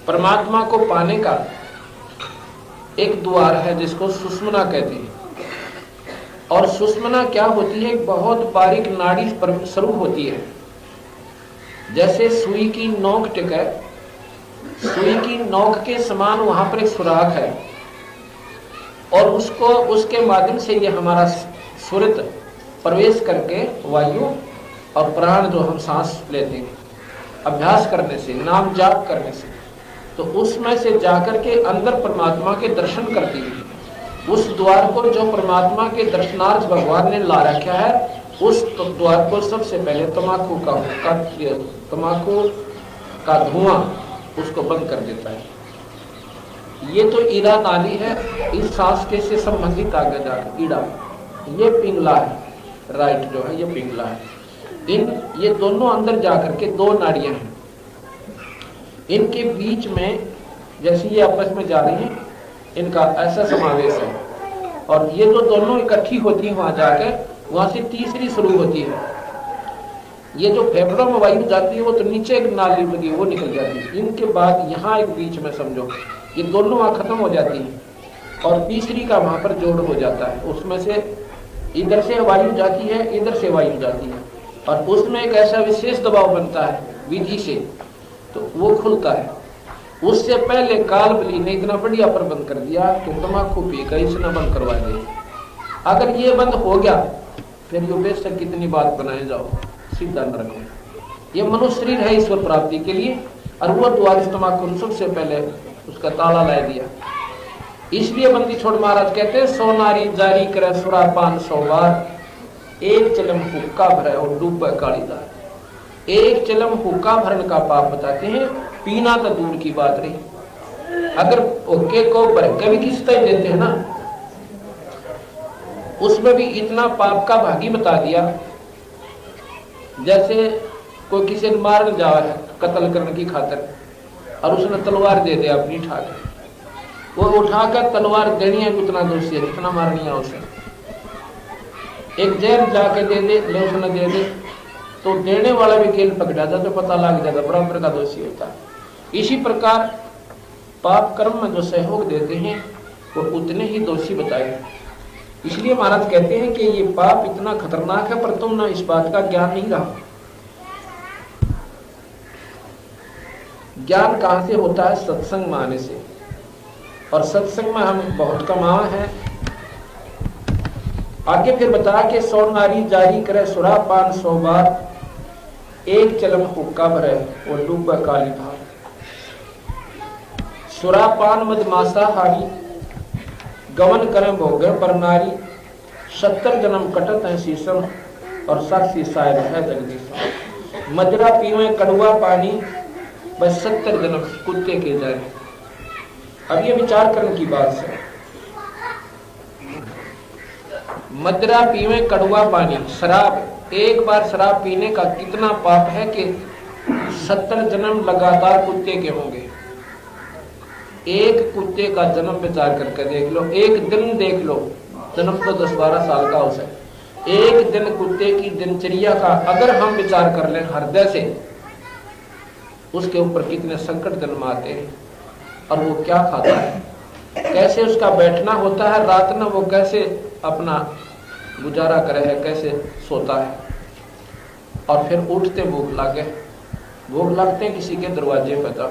परमात्मा को पाने का एक द्वार है जिसको सुषुम्ना कहते हैं। और सुषुम्ना क्या होती है? एक बहुत बारीक नाड़ी स्वरूप होती है। जैसे सुई की नोक टिके, सुई की नोक के समान वहां पर एक सुराख है और उसके माध्यम से ये हमारा सुरत प्रवेश करके वायु और प्राण जो हम सांस लेते हैं अभ्यास करने से, नाम जाप करने से, तो उसमें से जाकर के अंदर परमात्मा के दर्शन करती है। उस द्वार को जो परमात्मा के दर्शनार्थ भगवान ने ला रखा है, उस द्वार को सबसे पहले तम्बाकू का धुआं उसको बंद कर देता है। ये तो ईड़ा नाली है, इस सांस के से संबंधित आगे जाकर ईड़ा, ये पिंगला है, राइट जो है ये पिंगला है। ये दोनों अंदर जाकर के दो नाड़ियां हैं, इनके बीच में जैसे ये आपस में जा रही हैं, इनका ऐसा समावेश है। और ये जो दोनों इकट्ठी होती है वहां जाकर, वहां से तीसरी शुरू होती है। ये जो फेफड़ों में वायु जाती है वो तो नीचे एक नाली लगी वो निकल जाती है। इनके बाद यहाँ एक बीच में समझो ये दोनों वहां खत्म हो जाती है और तीसरी का वहां पर जोड़ हो जाता है। उसमें से इधर से वायु जाती है, इधर से वायु जाती है और उसमें एक ऐसा विशेष दबाव बनता है विधि से, तो वो खुलता है। उससे पहले काल बली ने इतना बढ़िया प्रबंध कर दिया कि तम्बाकू पी कर इसने बंद करवा दिया। अगर ये बंद हो गया फिर यो बेशक कितनी बात बनाए जाओ, सीधा न रखो। ये मनुष्य शरीर है ईश्वर प्राप्ति के लिए, और वो द्वार तम्बाकू सबसे पहले उसका ताला ला दिया। इसलिए बंदी छोड़ महाराज कहते हैं, सोनारी जारी करे सुरापान 100 बार, एक चलम हुक्का भरे और डूबे कालीदार। एक चलम हुक्का भरन का पाप बताते हैं, पीना तो दूर की बात रही। अगर हुक्के को भर के भी किस तरह देते हैं ना, उसमें भी इतना पाप का भागी बता दिया। जैसे कोई किसी ने मारने जा रहा है कत्ल करने की खातिर, और उसने तलवार दे दिया अपनी उठाकर, वो उठाकर तलवार देनी है उतना दोषी है जितना मारनी है उसे। एक जहर जाके दे दे, ले उसने दे दे, तो देने वाला भी केल पकड़ा जाता तो पता लग जाता, बराबर का दोषी होता है। इसी प्रकार पाप कर्म में जो सहयोग देते हैं वो उतने ही दोषी बताए। इसलिए महाराज कहते हैं कि ये पाप इतना खतरनाक है, पर तुम ना इस बात का ज्ञान नहीं रहा। ज्ञान कहां से होता है? सत्संग में आने से, और सत्संग में हम बहुत कमाए हैं। आगे फिर बताया कि 100 नारी जारी करे सुरापान 100 बार, एक चलम हुक्का भरे और डूबा काली भार। सुरापान मदमासा हारी, गमन करें भोगे पर नारी, 70 जन्म कटत है शीशम और साक्षी शायद है जगदीश। मजरा पीवे कड़ुआ पानी, बस 70 जन्म कुत्ते के जाए। अब ये विचार करने की बात है। मदरा पीवे कड़ुआ पानी, शराब, एक बार शराब पीने का कितना पाप है कि 70 जन्म लगातार कुत्ते के होंगे। एक कुत्ते का जन्म विचार करके देख लो, एक दिन देख लो, जन्म तो 10-12 साल का हो सकता, एक दिन कुत्ते की दिनचर्या का अगर हम विचार कर लें हृदय से, उसके ऊपर कितने संकट जन्म आते हैं। और वो क्या खाता है, कैसे उसका बैठना होता है, रात में वो कैसे अपना गुजारा करे है, कैसे सोता है। और फिर उठते भूख लगते हैं किसी के दरवाजे पे, था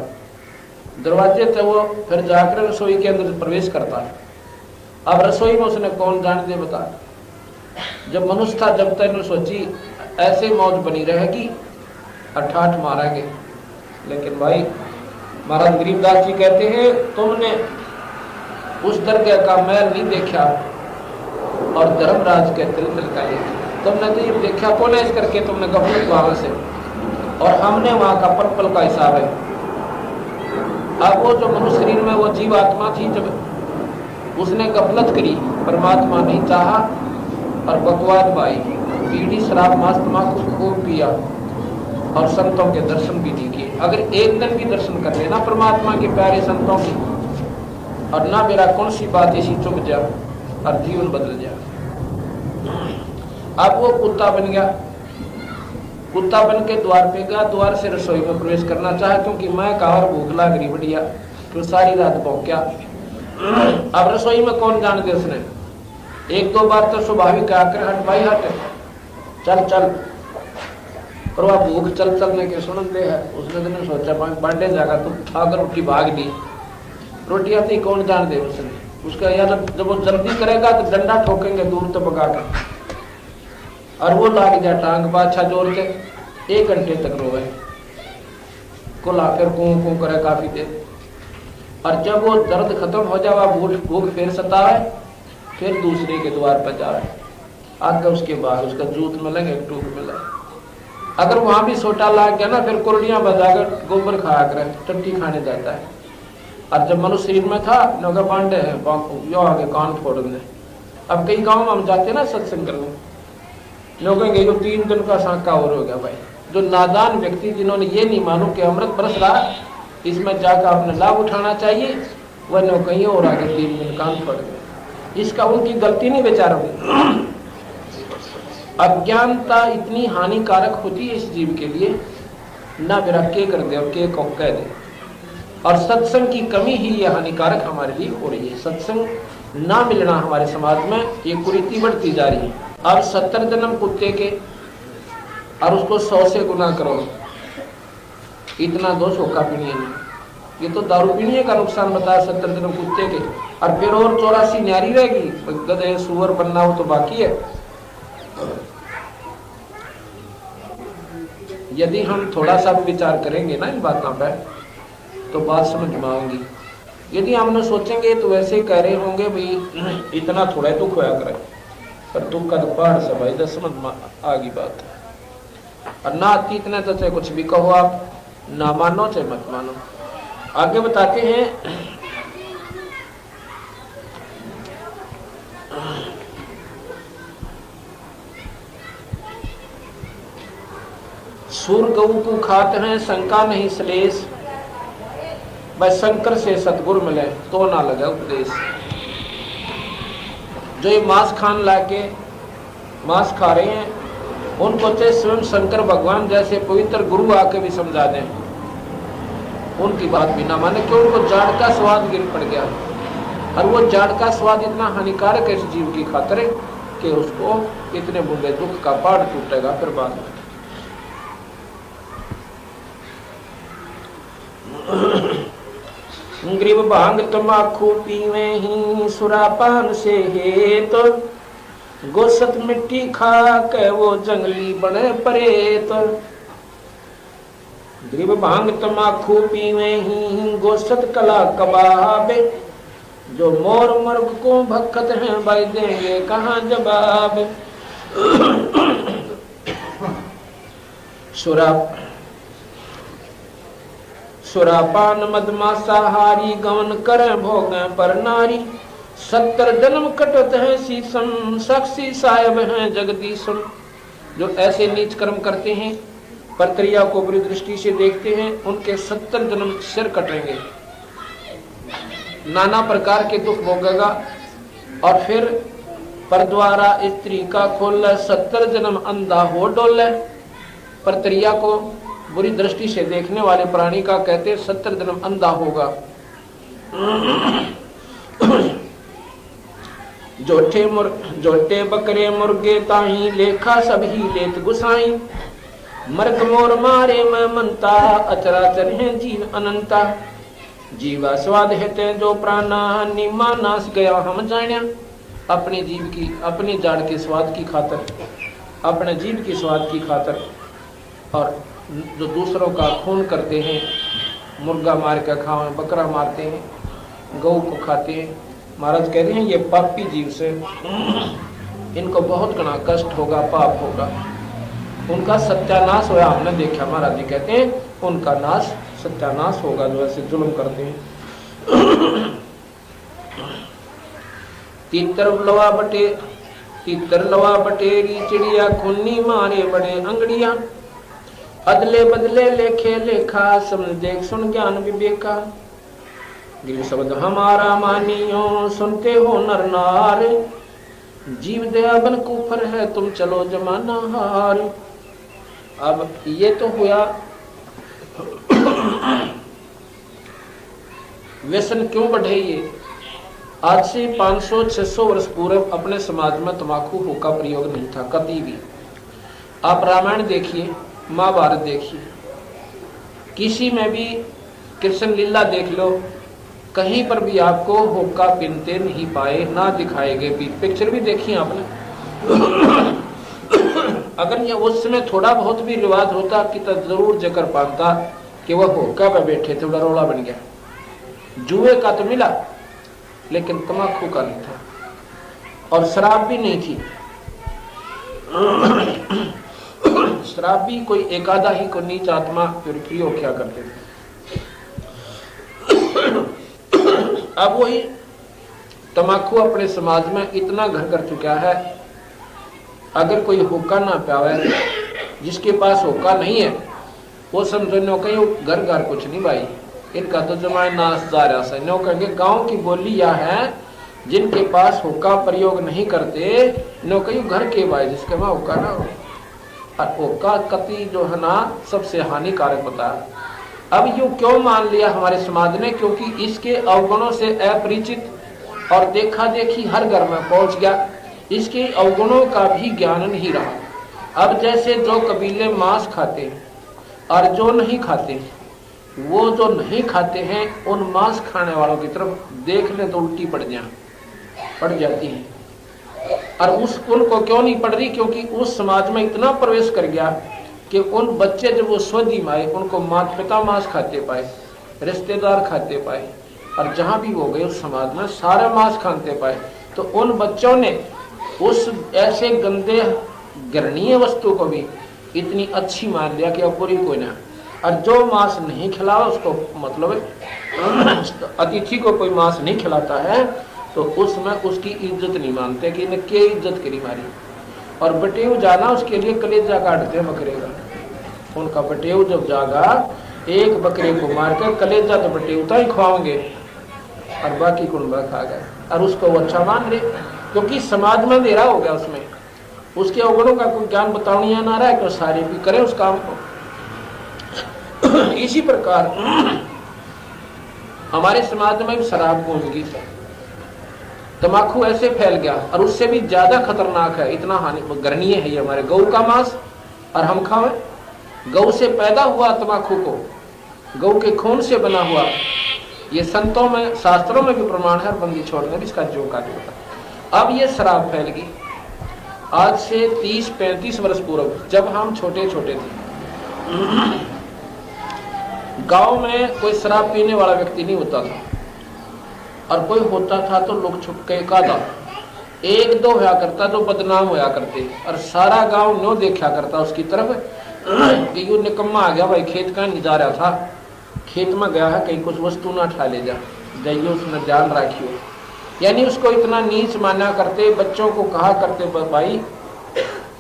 दरवाजे थे वो, फिर जाकर रसोई के अंदर प्रवेश करता है। अब रसोई में उसने कौन जान दे बता। जब मनुष्य था जब तक सोची ऐसे मौज बनी रहेगी, अठाठ मारेंगे। लेकिन भाई महाराज गरीबदास जी कहते हैं, तुमने उस दरगाह का मैल नहीं देखा और धर्मराज के तिल का तुमने तो ये देखा कौन है, इस करके तुमने गफलत वहां से, और हमने वहां का पल का हिसाब है। अब वो जो मनुष्य शरीर में वो जीव आत्मा थी, जब उसने गफलत करी, परमात्मा नहीं चाहा और बकवाद भाई, बीड़ी शराब मांस तम्बाकू खूब पिया और संतों के दर्शन भी नहीं किए। अगर एक दिन भी दर्शन कर लेना परमात्मा के प्यारे संतों की, और ना मेरा कौन सी बात ऐसी चुप जा और जीवन बदल जा। अब वो कुत्ता बन गया, कुत्ता बन के द्वार पे गया, द्वार से रसोई में प्रवेश करना चाहा, क्योंकि मैं कहा और भूख लग रही बढ़िया, तो सारी रात भौंक्या। अब रसोई में कौन जान दे उसने, एक दो बार तो स्वाभाविक आकर हट भाई हट, चल चल, पर वह भूख चल चलने के सुन दे है। उसने तो नहीं सोचा बांटे जाएगा, तो खाकर उठी भाग ली। रोटी आती कौन जान दे उसने, उसका यार जब वो जल्दी करेगा तो डंडा ठोकेंगे दूर तो भगा कर, और वो लाग जाए टांग बाछा जोर के, 1 घंटे तक रोवे को लाकर कूं करे काफी देर। और जब वो दर्द खत्म हो जाए, भूख फिर सताए, फिर दूसरे के द्वार पर जाए, आकर उसके बाद उसका जूत मिलेंगे, एक टूक मिले। अगर वहां भी सोटा लाग गया ना, फिर कुरडियां बजाकर गोबर खाया करे, टट्टी खाने जाता है। और जब मनुष्य शरीर में था नौका पांडे हैं यो आगे कान फोड़ दे। अब कई गाँव में हम जाते ना सत्संग करने, लोग कहेंगे जो 3 दिन का सांका और हो गया भाई। जो नादान व्यक्ति जिन्होंने ये नहीं मानो कि अमृत बरस रहा, इसमें जाकर आपने लाभ उठाना चाहिए, वह न कहीं और आगे 3 दिन कान फोड़ गए। इसका उनकी गलती नहीं बेचारों की। अज्ञानता इतनी हानिकारक होती है इस जीव के लिए, ना मेरा के कर दे और के को कह दे। और सत्संग की कमी ही ये हानिकारक हमारे लिए हो रही है। सत्संग ना मिलना हमारे समाज में ये कुरीति बढ़ती जा रही है। अब 70 जन्म कुत्ते के और उसको 100 से गुना करो, इतना दोष होगा पीने में। ये तो दारू पीने का नुकसान बताया 70 जन्म कुत्ते के, और फिर और 84 न्यारी रहेगी, गधे सुअर बनना हो तो बाकी है। यदि हम थोड़ा सा भी विचार करेंगे ना इन बातों पर, तो बात समझ में आएंगी। यदि हमने सोचेंगे तो वैसे ही कह रहे होंगे भाई इतना थोड़ा दुख होया करे, पर दुख का तो पहाड़ से भाई दस समझ में आ गई बात। और ना आती इतने तो चाहे कुछ भी कहो आप, ना मानो चाहे मत मानो। आगे बताते हैं, सूर गऊ को खाते हैं शंका नहीं श्लेष, बस शंकर से सतगुरु मिले तो ना लगे उपदेश। जो ये मांस खान लाके मांस खा रहे हैं, उनको चाहे स्वयं शंकर भगवान जैसे पवित्र गुरु आके भी समझा दें, उनकी बात भी ना माने, क्यों उनको जाड़ का स्वाद गिर पड़ गया। और वो जाड़ का स्वाद इतना हानिकारक है इस जीव की खातिर कि उसको इतने बूंदे दुख का पहाड़ टूटेगा फिर बाद में। ग्रीब भांग तम्बाकू पीवे ही सुरापान से हे, तो गोसत मिट्टी खा के वो जंगली बने परेत। ग्रीब भांग तम्बाकू पीवे ही गोसत कला कबाबे, जो मोर मर्ग को भक्कत हैं भाई देंगे कहाँ जवाब। सुरापान मदमासाहारी गवन करें भोगें पर नारी। 70 जन्म कटत है शीशम, साक्षी साहेब हैं जगदीशम। जो ऐसे नीच कर्म करते हैं, परक्रिया को बुरी दृष्टि से देखते हैं, उनके 70 जन्म सिर कटेंगे, नाना प्रकार के दुख भोगेगा। और फिर परद्वारा स्त्री का खोल 70 जन्म अंधा हो डोले। परक्रिया को बुरी दृष्टि से देखने वाले प्राणी का कहते 70 जन्म अंधा होगा। जोटे बकरे मुर्गे ताही लेखा सभी लेत गुसाई। मर्ग मोर मारे मैं मनता, अचराचर है जीव अनंता। जीवा स्वाद हेते जो प्राणा, निमा नाश गया हम जाण्या। अपने जीव की, अपने जाड़ के स्वाद की खातर, अपने जीव की स्वाद की खातर, और जो दूसरों का खून करते हैं, मुर्गा मार कर खाओ, बकरा मारते हैं, गऊ को खाते हैं। महाराज कहते हैं ये पापी जीव से इनको बहुत घना कष्ट होगा, पाप होगा, उनका सत्यानाश होया। हमने देखा, महाराज जी कहते हैं उनका नाश सत्यानाश होगा जो ऐसे जुल्म करते हैं। तीतर लवा बटेरी चिड़िया, खुन्नी मारे बड़े अंगड़िया। अदले बदले लेखे लेखा, समझ देख सुन ज्ञान विवेका। गिर शब्द हमारा मानियो, सुनते हो नर नार। जीव दया बन कुफर है, तुम चलो जमाना हार। अब ये तो हुआ व्यसन क्यों बढ़े। ये आज से 500-600 वर्ष पूर्व अपने समाज में तंबाकू हुक्का प्रयोग नहीं था कभी भी। आप रामायण देखिए, महाभारत देखिए, किसी में भी कृष्ण लीला देख लो, कहीं पर भी आपको हुक्का पीते नहीं पाए, ना दिखाए गए। पिक्चर भी देखी आपने। अगर ये उस समय थोड़ा बहुत भी रिवाज होता कि तो जरूर जिक्र पाता कि वह हुक्का पे बैठे थे, बड़ा रोला बन गया। जुए का तो मिला लेकिन तंबाकू का नहीं था, और शराब भी नहीं थी। शराब भी कोई एक आधा ही को नीच आत्मा प्रयोग क्या करते थे। अब वही तंबाकू अपने समाज में इतना घर कर चुका है, अगर कोई हुक्का ना पावे, जिसके पास हुक्का नहीं है वो समझो कहीं घर घर कुछ नहीं भाई, इनका तो जमाए नाश जा रहा है। नो कहेंगे गांव की बोली यह है, जिनके पास हुक्का प्रयोग नहीं करते नो कहीं घर के भाई जिसके वहां हुक्का ना हो। और हुक्का कति जो है ना सबसे हानिकारक होता है। अब यूं क्यों मान लिया हमारे समाज ने, क्योंकि इसके अवगुणों से अपरिचित और देखा देखी हर घर में पहुंच गया, इसके अवगुणों का भी ज्ञान नहीं रहा। अब जैसे जो कबीले मांस खाते हैं और जो नहीं खाते, वो जो नहीं खाते हैं उन मांस खाने वालों की तरफ देख ले तो उल्टी पड़ जाती है। और उनको क्यों नहीं पड़ रही, क्योंकि उस समाज में इतना प्रवेश कर गया कि उन बच्चे जब वो स्वदी माए उनको माता पिता मांस खाते पाए, रिश्तेदार खाते पाए, और जहां भी वो गए उस समाज में सारे मांस खाते पाए, तो उन बच्चों ने उस ऐसे गंदे घृणीय वस्तु को भी इतनी अच्छी मान लिया कि अब बुरी कोई ना। और जो मांस नहीं खिलावा उसको मतलब अतिथि को कोई मांस नहीं खिलाता है तो उसमें उसकी इज्जत नहीं मानते कि इन्हें क्या इज्जत करी मारी। और बटेऊ जाना उसके लिए कलेजा काटते हैं बकरे का। उनका बटेऊ जब जागा एक बकरे को मारकर कलेजा तो बटेऊ ही खुआओगे और बाकी कुंबा खा गए, और उसको वो अच्छा मान रहे क्योंकि समाज में अंधेरा हो गया, उसमें उसके अवगुणों का कोई ज्ञान बतावनिया ना रहा है तो सारे भी करें उस काम को। इसी प्रकार हमारे समाज में भी शराब गूंज गई, तंबाकू ऐसे फैल गया, और उससे भी ज्यादा खतरनाक है, इतना हानिगरणीय है ये हमारे गऊ का मांस। और हम खावे गऊ से पैदा हुआ तंबाकू को, गऊ के खून से बना हुआ, ये संतों में शास्त्रों में भी प्रमाण है, बंदी छोड़ने इसका जो का होता। अब ये शराब फैल गई आज से 30-35 वर्ष पूर्व, जब हम छोटे छोटे थे। गांव में कोई शराब पीने वाला व्यक्ति नहीं होता था, और कोई होता था तो लोग छुपके का था, एक दो होया करता तो बदनाम होया करते, और सारा गांव नो देखा करता उसकी तरफ कि यू निकम्मा आ गया भाई, खेत का नहीं जा रहा था, खेत में गया है कहीं कुछ वस्तु ना उठा ले जाइए उसने ध्यान रखियो। यानी उसको इतना नीच माना करते, बच्चों को कहा करते भाई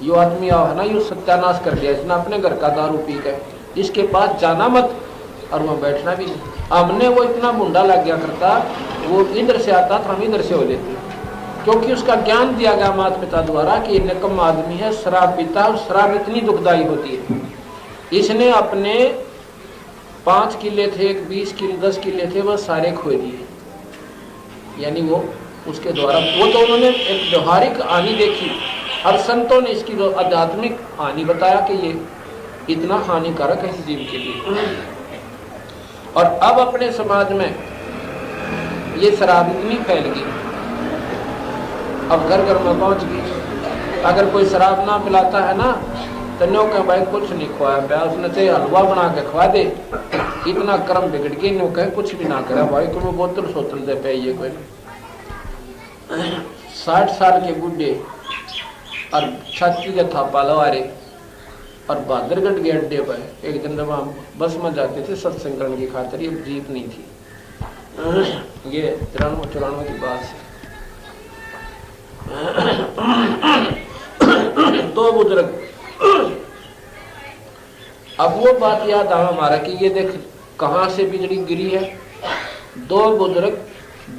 यो आदमी आओ है ना, यो सत्यानाश कर दिया इसने अपने घर का दारू पी के, इसके पास जाना मत और वहां बैठना भी नहीं। हमने वो इतना मुंडा लग गया करता, वो इधर से आता था हम इधर से हो लेते, क्योंकि उसका ज्ञान दिया गया माता पिता द्वारा कि निकम्मा आदमी है, शराब पीता है, और शराब इतनी दुखदायी होती है। इसने अपने 5 किले थे, 20 किले 10 किले थे, वह सारे खो दिए। यानी वो उसके द्वारा वो तो उन्होंने एक व्यवहारिक हानि देखी, और संतों ने इसकी जो आध्यात्मिक हानि बताया कि ये इतना हानिकारक है इस जीव के लिए। और अब अपने समाज में ये शराब इतनी फैल गई, अब घर घर में पहुंच गई। अगर कोई शराब ना पिलाता है ना तो नो कहे भाई कुछ नहीं खुआया पाया, उसने चाहे हलवा बना के खुआ दे, इतना कर्म बिगड़ गई, नो कहे कुछ भी ना करे भाई, तुम्हें बोतल सोतल दे पे ये कोई 60 साल के बुढ़े और छाती के थापा लवारे और बहादुरगढ़ के अड्डे पर एक दिन जब हम बस में जाते थे सत्संग करने की खातिर, ये जीप नहीं थी, ये 93-94 की बात है। 2 बुजुर्ग, अब वो बात याद आ हमारा कि ये देख कहां से बिजली गिरी है। 2 बुजुर्ग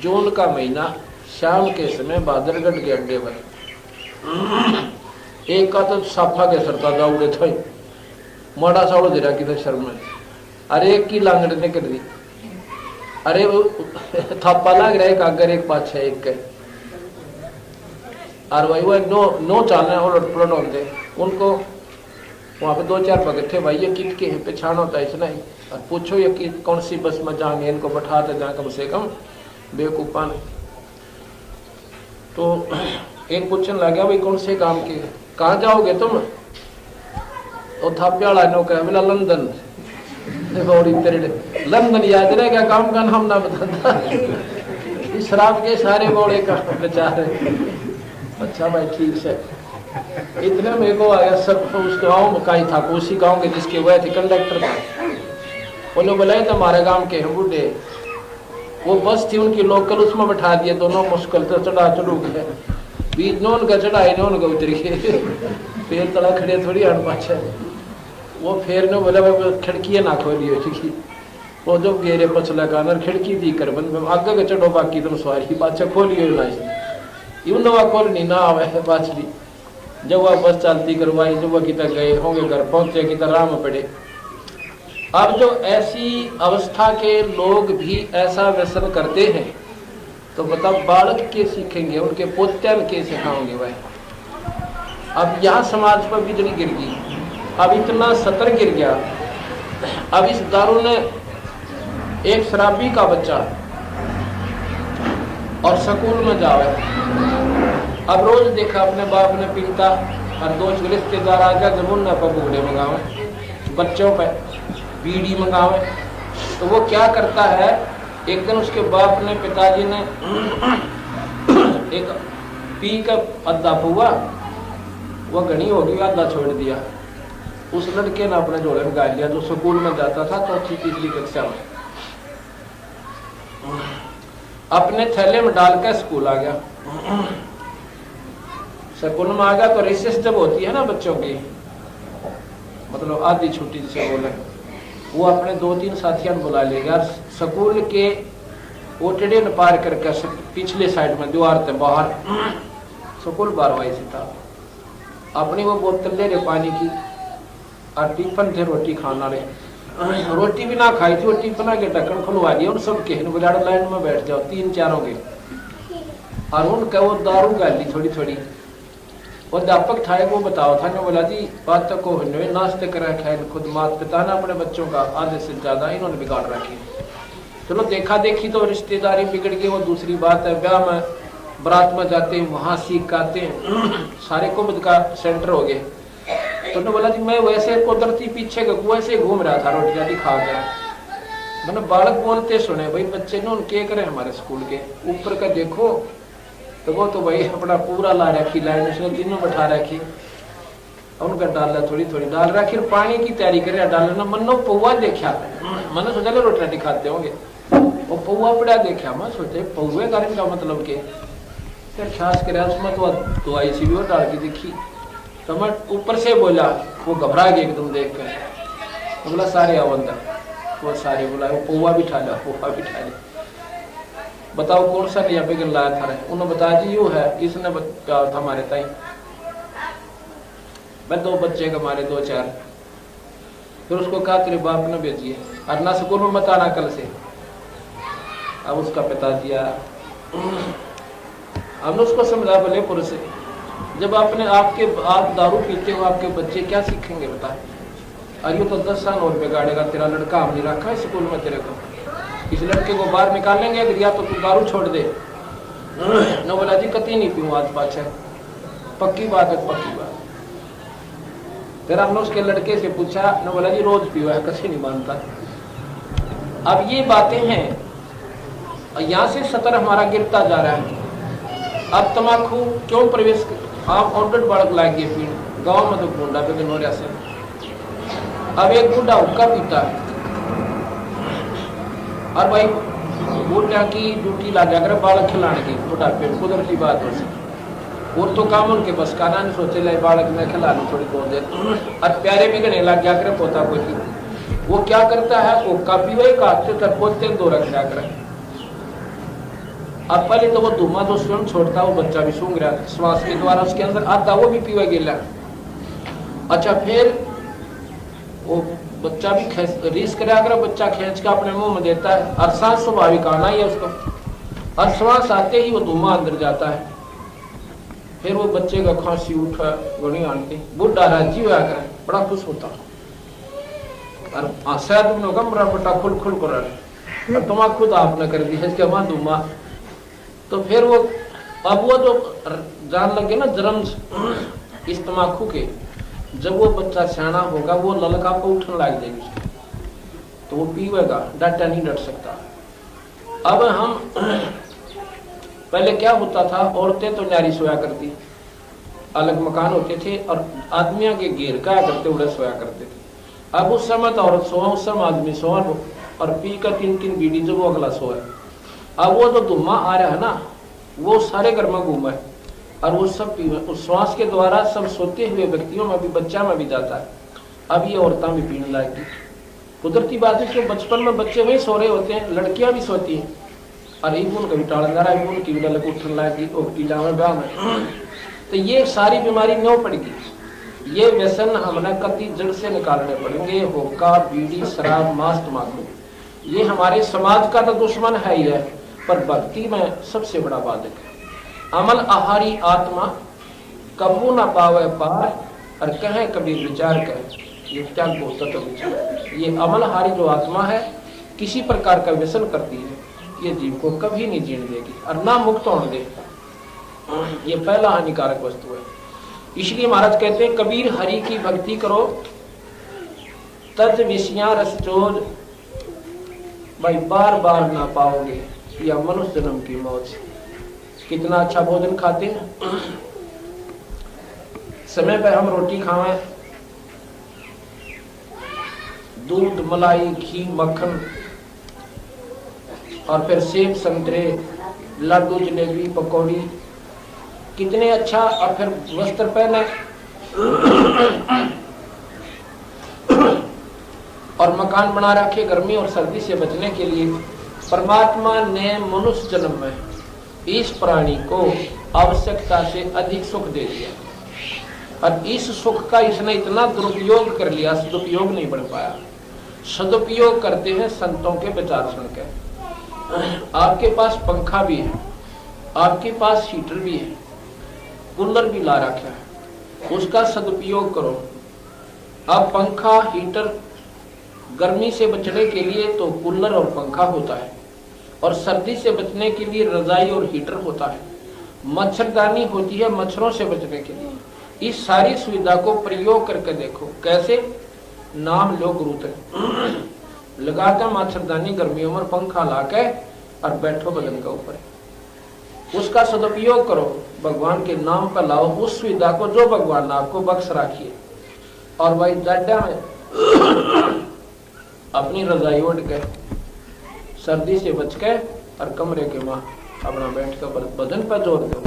जून का महीना शाम के समय बहादुरगढ़ के अड्डे पर, एक का तो साफा के सरता दौड़े थे, मोड़ा साड़ो दे रहा किधर शर्म है। अरे एक की लांगड़ निकल दी, अरे वो थापा लग रहा है एक आगर एक पाछे एक के, और भाई वो नो चालने और उलट होते उनको वहां पे 2-4 भगत थे भाई, ये किट के हैं पहचान होता है इसना ही, और पूछो ये कि कौन सी बस में जाएंगे, इनको बैठाते जाए कम से कम बेवकूफा ने। तो एक पूछने लग गया भाई कौन से काम के, कहाँ जाओगे तुम? तो थापे वाला नो कहा बोला लंदन। लंदन याद रह गया, काम का नाम ना बताता। शराब के सारे बोले का बेचारे। अच्छा भाई ठीक से इतने मेरे को आया सब, उस गाँव का ही था, उसी गाँव के जिसके वह थे कंडक्टर था, उन्होंने बोला तो हमारे गाँव के हैं बूढ़े, वो बस थी उनकी लोकल, उसमें बैठा दिए, दोनों मुश्किल से चढ़ा चढ़ू गए, बीच नोन का चढ़ाई नोन का उतर गए, फिर तला खड़े थोड़ी हट पाछे। वो फिर ने बोला भाई खिड़की ना खोली हो, वो जब गेरे पछला कानर खिड़की दी कर बंद आगे के चढ़ो, बाकी तुम सवारी पाछे खोली हो ना, यूं नवा खोलनी ना आवे पाछली। जब वह बस चलती करवाई, जब वह किधर गए होंगे घर पहुंचे किधर राम पड़े। अब जो ऐसी अवस्था के लोग भी ऐसा व्यसन करते हैं तो बताओ बालक के सीखेंगे, उनके पोत्यान के सिखाओगे वह। अब यहाँ समाज पर बिजली गिर गई, अब इतना सतर गिर गया। अब इस दारू ने एक शराबी का बच्चा और स्कूल में जावे, अब रोज देखा अपने बाप ने पीता, और दोस्त रिश्तेदार आ गया जमुना पर बुगड़े मंगावे, बच्चों पर बीड़ी मंगावे। तो वो क्या करता है, एक दिन उसके बाप ने, पिताजी ने एक पी का अद्धा पुआ, वह घनी हो गई, आधा छोड़ दिया। उस लड़के ने अपने जोड़े में गाल लिया, जो स्कूल में जाता था 4th-3री कक्षा में, अपने थैले में डालकर स्कूल आ गया। स्कूल में आ गया तो रिसेस जब होती है ना बच्चों की, मतलब आधी छुट्टी जिसे बोले, वो अपने 2-3 साथियों को बुला ले गया। स्कूल के ओटड़े न पार करके पिछले साइड में दीवार से बाहर स्कूल बारवाई से था, अपनी वो बोतल ले रहे पानी की, और टिफन थे रोटी खाना रहे, रोटी भी ना खाई थी, वो टिफन के ढक्कन खुलवा दिया उन सब के, बुलाड़ लाइन में बैठ जाओ 3-4 हो गए, और उनका वो दारू गाली थोड़ी थोड़ी। वो अध्यापक था वो बताओ था, ने बोला जी बात तक को नाश्ते करा खाए, खुद मात पिता ना अपने बच्चों का आधे से ज्यादा इन्होंने बिगाड़ रखी। चलो देखा देखी तो रिश्तेदारी बिगड़ गई, वो दूसरी बात है। ब्याह में बारात में जाते हैं, वहां सीख आते हैं, सारे कुबद का सेंटर हो गए। तो ने बोला जी मैं वैसे कुदरती पीछे के कुएं से घूम रहा था, रोटी राटी खा गया। मैंने बालक बोलते सुने, भाई बच्चे ने उनके करे हमारे स्कूल के ऊपर का देखो, तो वो तो भाई अपना पूरा ला रखी लाइन, उसने तीनों बैठा रखी, उनका डाला थोड़ी थोड़ी डाल रखी, पानी की तैयारी करे डालना। मनो पौवा देखा, मैंने सोचा रोटी राटी खाते होंगे, वो पौवा पड़ा देखा, मैं सोचे पौवे कारण का मतलब के, फिर खास कर उसमें तो दवाई सी भी वो डाल के देखी, तो मैं ऊपर से बोला, वो घबरा गया एकदम देख कर, तो बोला सारे आओ अंदर, वो सारे बोला वो पौवा भी ठा लिया, पौवा भी ठा लिया। बताओ कौन सा लिया बिगन लाया था, उन्होंने बताया जी यू है, इसने बताया था हमारे ताई, मैं 2 बच्चे का मारे 2-4। फिर उसको कहा तेरे बाप ने भेजिए, और ना स्कूल में मत आना कल से। अब उसका पिताजी आया, हमने उसको समझा बोले पुरुष से, जब आप दारू पीते हो आपके बच्चे क्या सीखेंगे बता, और ये तो 10 साल और बिगाड़ेगा, तेरा लड़का हमने रखा है स्कूल में तेरे को, इस लड़के को बाहर निकालेंगे अगर या तो तू दारू छोड़ दे। न बोला जी कती नहीं पीऊँ आज पाछे, पक्की बात है पक्की बात। फिर हमने उसके लड़के से पूछा, न बोला जी रोज पियो है, कसी नहीं मानता। अब ये बातें हैं, यहाँ से सतर हमारा गिरता जा रहा है। अब तम्बाकू क्यों प्रवेश, आप ऑर्डर बालक लाएंगे फिर गाँव में तो गुंडा पे हो रहा से। अब एक बूढ़ा हुक्का पीता है, और भाई बूढ़ा की ड्यूटी ला जाकर बालक खिलाने की, बुढ़ापे कुदरती बात हो सकती, और तो काम उनके बस का ना, सोचे ले बालक में खिलाने थोड़ी बहुत देर, और प्यारे भी गने लग जाकर पोता कोई, वो क्या करता है वो काफी वही काटते कर पोते 2 रख जाकर। अब पहले तो वो धुआं तो स्वयं छोड़ता, वो बच्चा भी सूंघ रहा श्वास के द्वारा उसके अंदर आता, वो भी पीवा गिला। अच्छा फिर वो बच्चा भी रीस करा कर बच्चा खींच के अपने मुंह में देता है, और सांस स्वाभाविक आना ही है उसको, और श्वास आते ही वो धुआं अंदर जाता है। फिर वो बच्चे का खांसी उठा गोली आनती, बुढ़ा राजी हुआ कर बड़ा खुश होता, और शायद उन्होंने कमरा बटा खुल खुल कर तुम खुद आपने कर दी इसके वहां धुआं। तो फिर वो अब वो जो जान लगे ना जन्म इस तमाकू के, जब वो बच्चा सियाना होगा वो ललका को उठने लग जाएगी उसकी, तो वो पीवेगा, डटा नहीं डट सकता। अब हम पहले क्या होता था, औरतें तो न्यारी सोया करती, अलग मकान होते थे और आदमियों के घेर का करते उड़े सोया करते थे। अब उस समय तो औरत सोआ, उस समय आदमी सोआ और पी कर 3-3 बीड़ी जब वो अगला सोया। अब वो जो धुआं आ रहा है ना वो सारे घर में घूमा है और वो सब पीवे, उस श्वास के द्वारा सब सोते हुए व्यक्तियों में भी, बच्चा में भी जाता है। अब ये औरतें भी पीने लायक, कुदरती बात है कि बचपन में बच्चे वही सो रहे होते हैं, लड़कियां भी सोती हैं, और इबुन कभी टालंदारा इबुन की लग उठने लायक कीड़ा में ब्याह में। तो ये सारी बीमारी नो पड़ेगी, ये व्यसन हमने कति जड़ से निकालने पड़ेंगे। हुक्का, बीड़ी, शराब, मांस, तम्बाकू, ये हमारे समाज का तो दुश्मन है ही है, पर भक्ति में सबसे बड़ा बाधक है। अमल आहारी आत्मा कबू न पावे पार, और कहे कबीर विचार कहे ये त्याग तत्व विचार। ये अमलहारी जो आत्मा है किसी प्रकार का व्यसन करती है, ये जीव को कभी नहीं जीने देगी और ना मुक्त होने देगी। ये पहला हानिकारक वस्तु है। इसलिए महाराज कहते हैं कबीर हरि की भक्ति करो तज विषया रसचोज, भाई बार बार ना पाओगे या मनुष्य जन्म की मौज। कितना अच्छा भोजन खाते हैं, समय पर हम रोटी खावें, दूध, मलाई, घी, मक्खन, और फिर सेब, संतरे, लड्डू, जलेबी, पकौड़ी, कितने अच्छा। और फिर वस्त्र पहने और मकान बना रखे गर्मी और सर्दी से बचने के लिए। परमात्मा ने मनुष्य जन्म में इस प्राणी को आवश्यकता से अधिक सुख दे दिया, और इस सुख का इसने इतना दुरुपयोग कर लिया, सदुपयोग नहीं बन पाया। सदुपयोग करते हैं संतों के विचार सुन के। आपके पास पंखा भी है, आपके पास हीटर भी है, कूलर भी ला रखा है, उसका सदुपयोग करो। अब पंखा, हीटर, गर्मी से बचने के लिए तो कूलर और पंखा होता है, और सर्दी से बचने के लिए रजाई और हीटर होता है, मच्छरदानी होती है मच्छरों से बचने के लिए। इस सारी सुविधा को प्रयोग करके देखो कैसे। नाम लो गुरु तक लगाकर मच्छरदानी गर्मियों में, पंखा लाके और बैठो बदन के ऊपर, उसका सदुपयोग करो, भगवान के नाम पर लाओ उस सुविधा को जो भगवान ने आपको बख्श रखी है। और भाई दादा में अपनी रजाई ओढ़ के सर्दी से बच के और कमरे के मां अपना बैठ कर बदन पर जोर दो।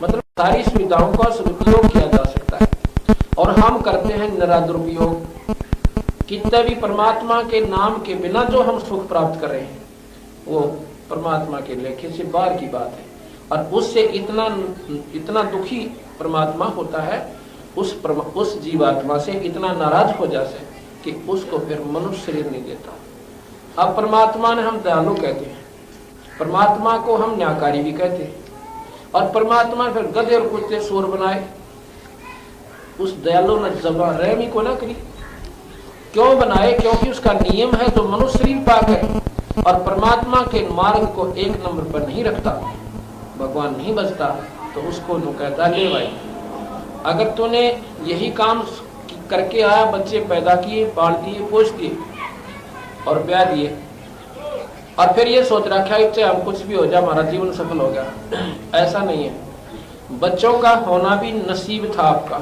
मतलब सारी सुविधाओं का सदुपयोग किया जा सकता है, और हम करते हैं निरादुरुपयोग। कितना भी परमात्मा के नाम के बिना जो हम सुख प्राप्त कर रहे हैं वो परमात्मा के लेखे से बाहर की बात है, और उससे इतना दुखी परमात्मा होता है, उस जीवात्मा से इतना नाराज हो जाते कि उसको फिर मनुष्य शरीर नहीं देता। अब परमात्मा ने हम दयालु कहते हैं, परमात्मा को हम न्यायकारी भी कहते हैं, और परमात्मा फिर गधे और कुत्ते सूर बनाए। उस दयालु ने जबा रहमी को ना करी, क्यों बनाए? क्योंकि उसका नियम है जो मनुष्य शरीर पाक है, और परमात्मा के मार्ग को 1 नंबर पर नहीं रखता, भगवान नहीं बचता, तो उसको नु कहता ले भाई, अगर तूने यही काम करके आया, बच्चे पैदा किए, पाल दिए, पोष दिए और ब्याह दिए, और फिर ये सोच रखा है चाहे हम कुछ भी हो जाए हमारा जीवन सफल हो गया, ऐसा नहीं है। बच्चों का होना भी नसीब था आपका।